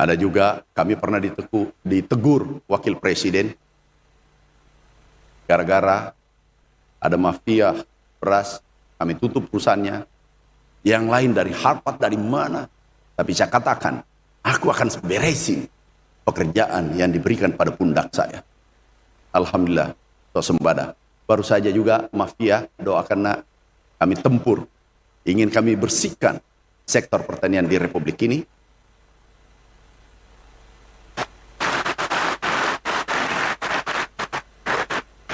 Ada juga kami pernah ditegur wakil presiden gara-gara ada mafia beras, kami tutup perusahaannya. Yang lain dari Harvard, dari mana? Tapi saya katakan, aku akan beresin pekerjaan yang diberikan pada pundak saya. Alhamdulillah, swasembada. Baru saja juga mafia, doakan kami tempur. Ingin kami bersihkan sektor pertanian di Republik ini.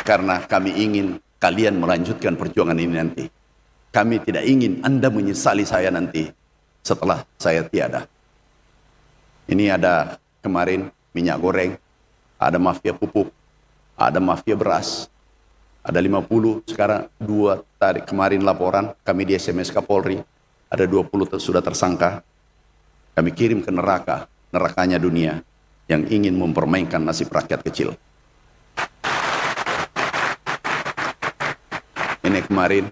Karena kami ingin kalian melanjutkan perjuangan ini nanti. Kami tidak ingin Anda menyesali saya nanti setelah saya tiada. Ini ada kemarin minyak goreng, ada mafia pupuk, ada mafia beras, ada 50, sekarang 2 tadi kemarin laporan kami di SMS Kapolri, ada 20 sudah tersangka. Kami kirim ke neraka, nerakanya dunia yang ingin mempermainkan nasib rakyat kecil. Ini kemarin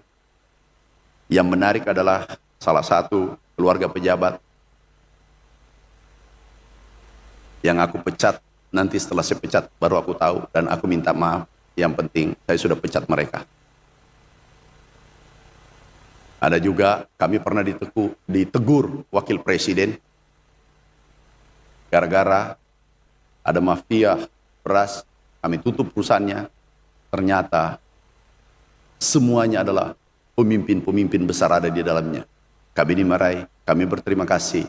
yang menarik adalah salah satu keluarga pejabat yang aku pecat. Nanti setelah saya pecat baru aku tahu dan aku minta maaf. Yang penting saya sudah pecat mereka. Ada juga kami pernah ditegur wakil presiden gara-gara ada mafia beras, kami tutup perusahaannya. Ternyata semuanya adalah pemimpin-pemimpin besar ada di dalamnya. Kami dimarahi, kami berterima kasih.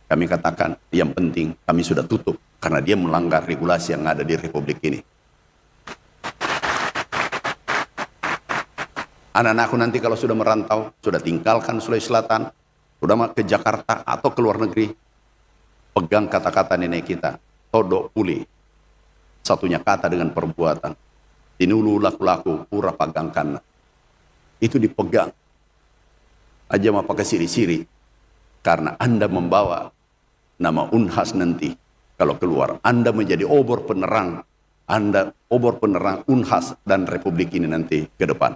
Kami katakan, yang penting kami sudah tutup karena dia melanggar regulasi yang ada di Republik ini. Anak-anakku nanti kalau sudah merantau, sudah tinggalkan Sulawesi Selatan, sudah ke Jakarta atau ke luar negeri, pegang kata-kata nenek kita, todo puli. Satunya kata dengan perbuatan. Tinulu laku-laku, pura pagangkan. Itu dipegang. Aja mau pakai siri-siri. Karena Anda membawa nama Unhas nanti. Kalau keluar, Anda menjadi obor penerang. Anda obor penerang Unhas dan Republik ini nanti ke depan.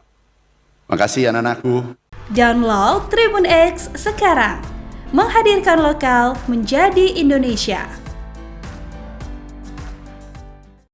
Makasih anak-anakku. Download Tribun X sekarang. Menghadirkan lokal menjadi Indonesia.